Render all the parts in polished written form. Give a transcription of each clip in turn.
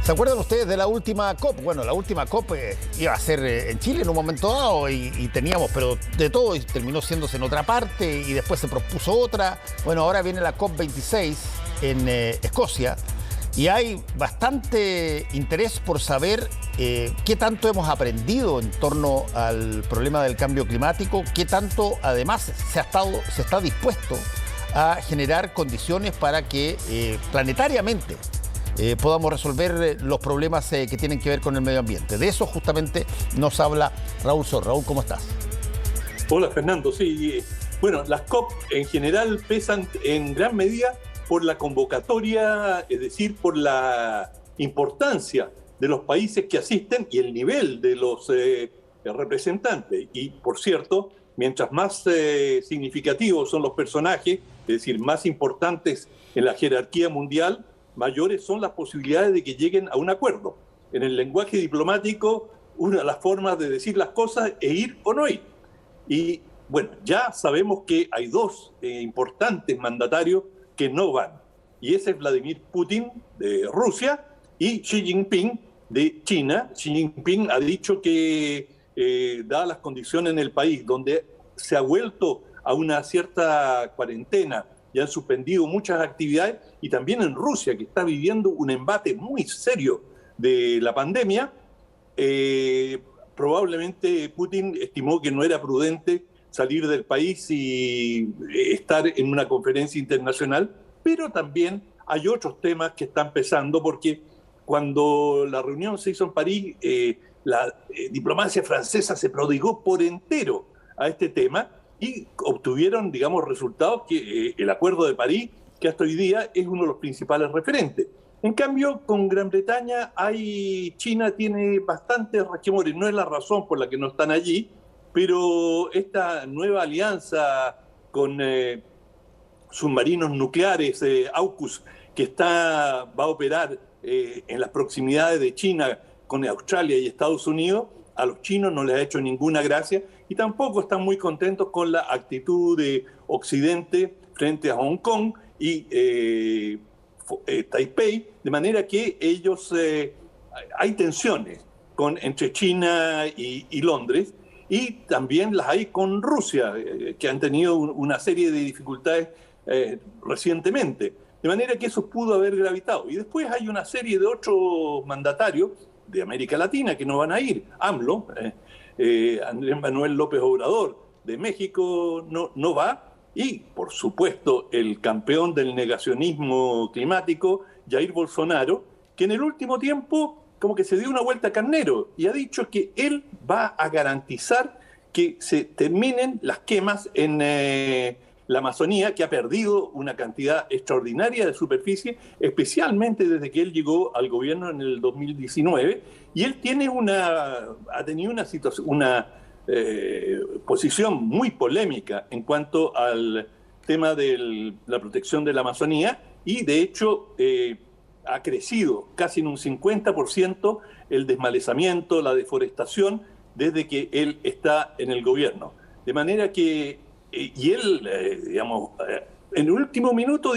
¿Se acuerdan ustedes de la última COP? Bueno, la última COP iba a ser en Chile en un momento dado y teníamos, pero de todo, y terminó siéndose en otra parte y después se propuso otra. Bueno, ahora viene la COP26 en Escocia y hay bastante interés por saber qué tanto hemos aprendido en torno al problema del cambio climático, qué tanto además se está dispuesto a generar condiciones para que planetariamente podamos resolver los problemas que tienen que ver con el medio ambiente. De eso justamente nos habla Raúl Sor. Raúl, ¿cómo estás? Hola, Fernando. Sí, bueno, las COP en general pesan en gran medida por la convocatoria, es decir, por la importancia de los países que asisten y el nivel de los representantes. Y, por cierto, mientras más significativos son los personajes, es decir, más importantes en la jerarquía mundial, mayores son las posibilidades de que lleguen a un acuerdo. En el lenguaje diplomático, una de las formas de decir las cosas es ir o no ir. Y bueno, ya sabemos que hay dos importantes mandatarios que no van. Y ese es Vladimir Putin de Rusia y Xi Jinping de China. Xi Jinping ha dicho que, dadas las condiciones en el país, donde se ha vuelto a una cierta cuarentena, y han suspendido muchas actividades, y también en Rusia, que está viviendo un embate muy serio de la pandemia, probablemente Putin estimó que no era prudente salir del país y estar en una conferencia internacional, pero también hay otros temas que están pesando, porque cuando la reunión se hizo en París, la diplomacia francesa se prodigó por entero a este tema, y obtuvieron, digamos, resultados que el Acuerdo de París, que hasta hoy día es uno de los principales referentes. En cambio, con Gran Bretaña, China tiene bastantes resquemores. No es la razón por la que no están allí, pero esta nueva alianza con submarinos nucleares, AUKUS, que va a operar en las proximidades de China con Australia y Estados Unidos, a los chinos no les ha hecho ninguna gracia, y tampoco están muy contentos con la actitud de Occidente frente a Hong Kong y Taipei, de manera que ellos, hay tensiones entre China y Londres, y también las hay con Rusia, que han tenido una serie de dificultades recientemente, de manera que eso pudo haber gravitado. Y después hay una serie de otros mandatarios de América Latina que no van a ir. AMLO, Andrés Manuel López Obrador de México no va, y por supuesto el campeón del negacionismo climático, Jair Bolsonaro, que en el último tiempo como que se dio una vuelta carnero y ha dicho que él va a garantizar que se terminen las quemas en la Amazonía, que ha perdido una cantidad extraordinaria de superficie, especialmente desde que él llegó al gobierno en el 2019, y él ha tenido una posición muy polémica en cuanto al tema de la protección de la Amazonía, y de hecho ha crecido casi en un 50% el desmalezamiento, la deforestación, desde que él está en el gobierno. De manera que y él, en el último minuto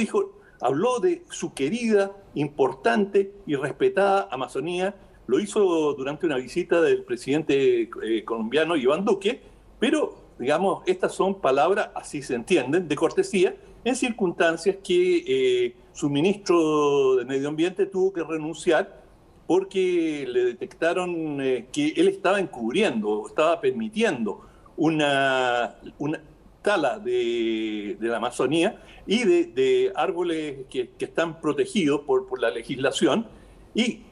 habló de su querida, importante y respetada Amazonía. Lo hizo durante una visita del presidente colombiano Iván Duque, pero, digamos, estas son palabras, así se entienden, de cortesía, en circunstancias que su ministro de Medio Ambiente tuvo que renunciar porque le detectaron que él estaba encubriendo, estaba permitiendo una tala de la Amazonía y de árboles que están protegidos por la legislación. Y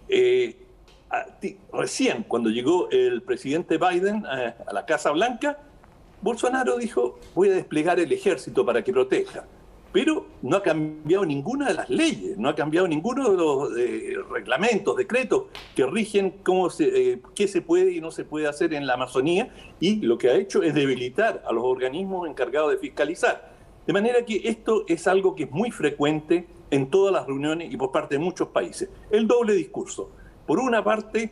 recién, cuando llegó el presidente Biden a la Casa Blanca, Bolsonaro dijo: voy a desplegar el ejército para que proteja. Pero no ha cambiado ninguna de las leyes, no ha cambiado ninguno de los reglamentos, decretos que rigen qué se puede y no se puede hacer en la Amazonía, y lo que ha hecho es debilitar a los organismos encargados de fiscalizar. De manera que esto es algo que es muy frecuente en todas las reuniones y por parte de muchos países. El doble discurso. Por una parte,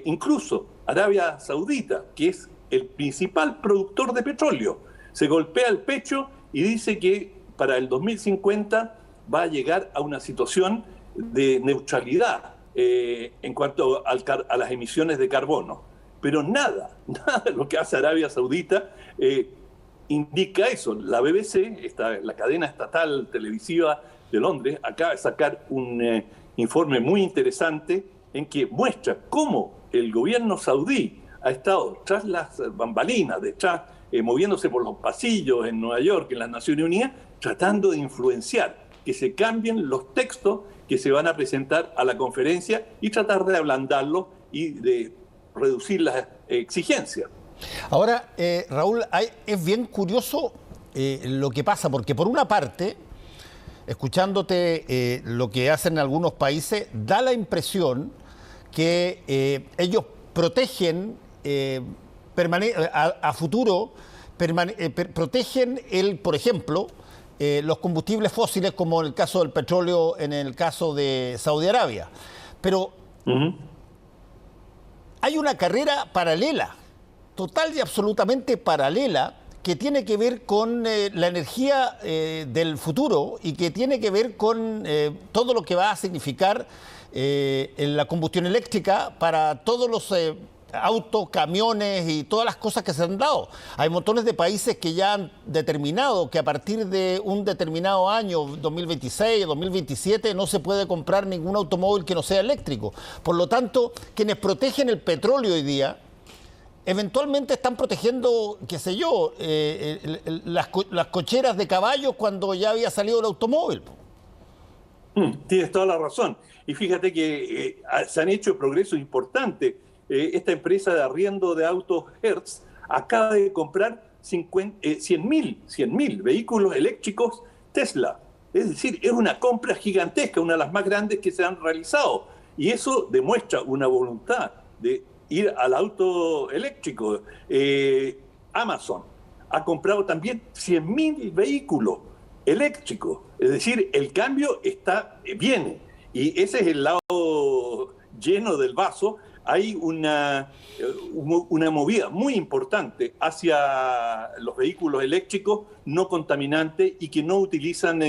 incluso Arabia Saudita, que es el principal productor de petróleo, se golpea el pecho y dice que para el 2050 va a llegar a una situación de neutralidad en cuanto a las emisiones de carbono. Pero nada de lo que hace Arabia Saudita indica eso. La BBC, la cadena estatal televisiva de Londres, acaba de sacar un informe muy interesante en que muestra cómo el gobierno saudí ha estado tras las bambalinas, moviéndose por los pasillos en Nueva York, en las Naciones Unidas, tratando de influenciar que se cambien los textos que se van a presentar a la conferencia y tratar de ablandarlos y de reducir las exigencias. Ahora, Raúl, es bien curioso lo que pasa, porque por una parte, escuchándote lo que hacen algunos países, da la impresión que ellos protegen a futuro, protegen por ejemplo, los combustibles fósiles, como en el caso del petróleo, en el caso de Saudi Arabia. Pero hay una carrera paralela, total y absolutamente paralela, que tiene que ver con la energía del futuro y que tiene que ver con todo lo que va a significar la combustión eléctrica para todos los autos, camiones y todas las cosas que se han dado. Hay montones de países que ya han determinado que a partir de un determinado año, 2026 o 2027, no se puede comprar ningún automóvil que no sea eléctrico. Por lo tanto, quienes protegen el petróleo hoy día, eventualmente están protegiendo, qué sé yo, las cocheras de caballos cuando ya había salido el automóvil. Tienes toda la razón. Y fíjate que se han hecho progresos importantes. Esta empresa de arriendo de autos Hertz acaba de comprar 100.000 vehículos eléctricos Tesla. Es decir, es una compra gigantesca, una de las más grandes que se han realizado. Y eso demuestra una voluntad de ir al auto eléctrico. Amazon ha comprado también 100.000 vehículos eléctricos. Es decir, el cambio viene. Y ese es el lado lleno del vaso. Hay una movida muy importante hacia los vehículos eléctricos no contaminantes y que no utilizan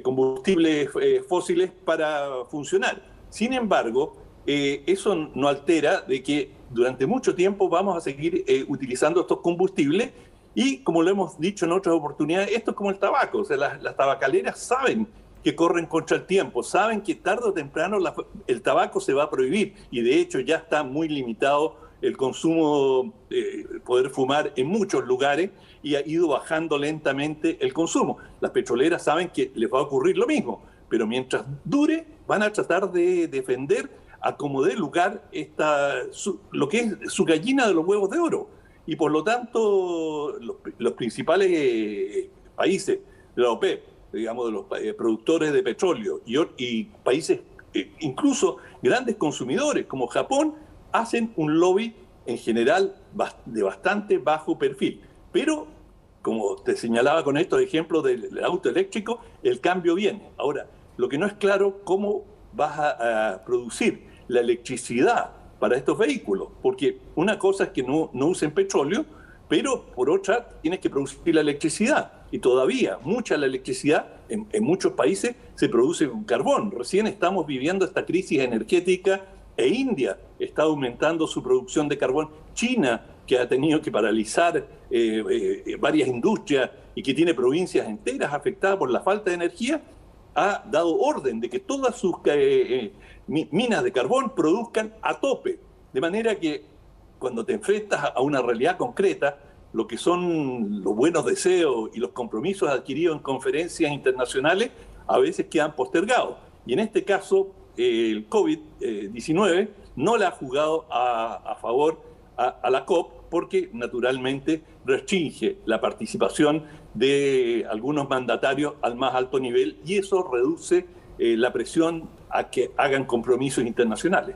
combustibles fósiles para funcionar. Sin embargo, eso no altera de que durante mucho tiempo vamos a seguir utilizando estos combustibles y, como lo hemos dicho en otras oportunidades, esto es como el tabaco. O sea, las tabacaleras saben que corren contra el tiempo, saben que tarde o temprano el tabaco se va a prohibir y de hecho ya está muy limitado el consumo, poder fumar en muchos lugares y ha ido bajando lentamente el consumo. Las petroleras saben que les va a ocurrir lo mismo, pero mientras dure van a tratar de defender a como dé lugar lo que es su gallina de los huevos de oro. Y por lo tanto los principales países de la OPEP, digamos, de los productores de petróleo y países, incluso grandes consumidores como Japón, hacen un lobby en general de bastante bajo perfil. Pero, como te señalaba con estos ejemplos del auto eléctrico, el cambio viene. Ahora, lo que no es claro, cómo vas a producir la electricidad para estos vehículos, porque una cosa es que no usen petróleo, pero por otra tienes que producir la electricidad. Y todavía mucha de la electricidad en muchos países se produce con carbón. Recién estamos viviendo esta crisis energética India está aumentando su producción de carbón. China, que ha tenido que paralizar varias industrias y que tiene provincias enteras afectadas por la falta de energía, ha dado orden de que todas sus minas de carbón produzcan a tope. De manera que cuando te enfrentas a una realidad concreta, lo que son los buenos deseos y los compromisos adquiridos en conferencias internacionales a veces quedan postergados. Y en este caso, el COVID-19 no le ha jugado a favor a la COP porque naturalmente restringe la participación de algunos mandatarios al más alto nivel y eso reduce la presión a que hagan compromisos internacionales.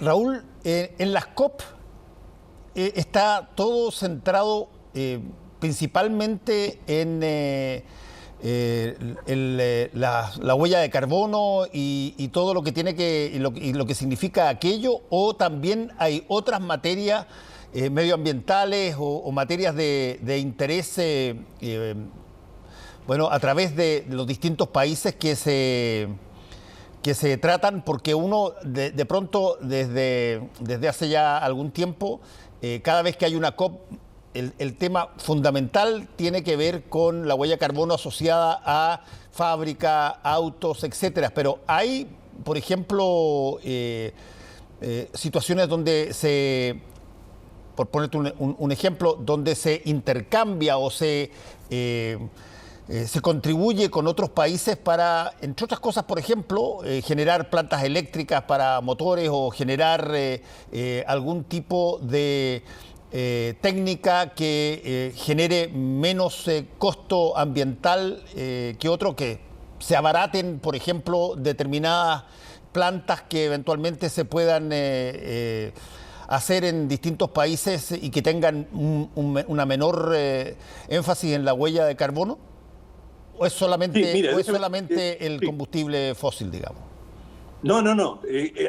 Raúl, en las COP está todo centrado principalmente en la huella de carbono y todo lo que tiene y lo que significa aquello, o también hay otras materias medioambientales o materias de interés bueno, a través de los distintos países que que se tratan, porque uno de pronto desde hace ya algún tiempo, cada vez que hay una COP, el tema fundamental tiene que ver con la huella de carbono asociada a fábrica, autos, etcétera. Pero hay, por ejemplo, situaciones donde por ponerte un ejemplo, donde se intercambia o se contribuye con otros países para, entre otras cosas, por ejemplo, generar plantas eléctricas para motores o generar algún tipo de técnica que genere menos costo ambiental que otro, que se abaraten, por ejemplo, determinadas plantas que eventualmente se puedan hacer en distintos países y que tengan una menor énfasis en la huella de carbono? ¿O es solamente, sí, mira, el combustible fósil, digamos? No, no, no.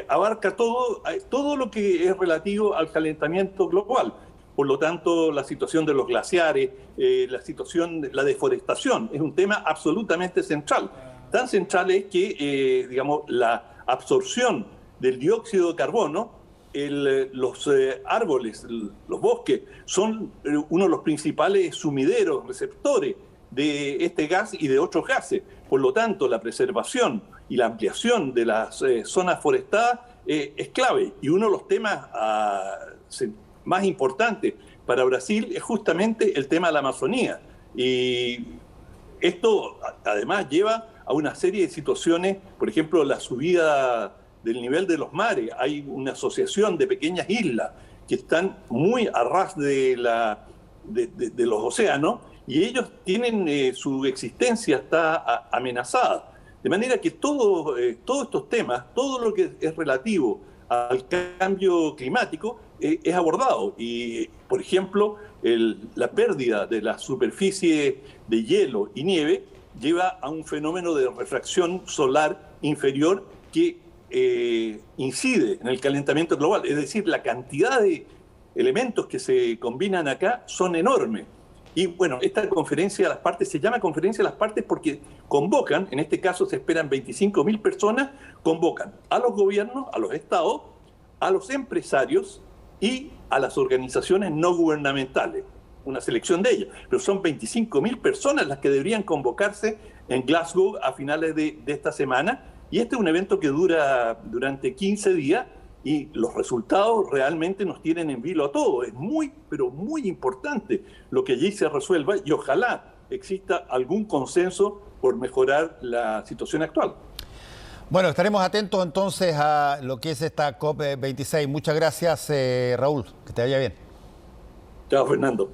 Abarca todo lo que es relativo al calentamiento global. Por lo tanto, la situación de los glaciares, la deforestación, es un tema absolutamente central. Tan central es que, digamos, la absorción del dióxido de carbono, los árboles, los bosques, son uno de los principales sumideros, receptores de este gas y de otros gases. Por lo tanto, la preservación y la ampliación de las zonas forestadas es clave. Y uno de los temas más importantes para Brasil es justamente el tema de la Amazonía. Y esto además lleva a una serie de situaciones, por ejemplo, la subida del nivel de los mares. Hay una asociación de pequeñas islas que están muy a ras de los océanos y ellos tienen su existencia está amenazada. De manera que todos estos temas, todo lo que es relativo al cambio climático es abordado. Y, por ejemplo, la pérdida de la superficie de hielo y nieve lleva a un fenómeno de refracción solar inferior que incide en el calentamiento global. Es decir, la cantidad de elementos que se combinan acá son enormes. Y bueno, esta conferencia de las partes se llama Conferencia de las Partes porque convocan, en este caso se esperan 25.000 personas, convocan a los gobiernos, a los estados, a los empresarios y a las organizaciones no gubernamentales. Una selección de ellas, pero son 25.000 personas las que deberían convocarse en Glasgow a finales de esta semana. Y este es un evento que dura durante 15 días y los resultados realmente nos tienen en vilo a todos. Es muy, pero muy importante lo que allí se resuelva y ojalá exista algún consenso por mejorar la situación actual. Bueno, estaremos atentos entonces a lo que es esta COP26. Muchas gracias, Raúl. Que te vaya bien. Chao, Fernando.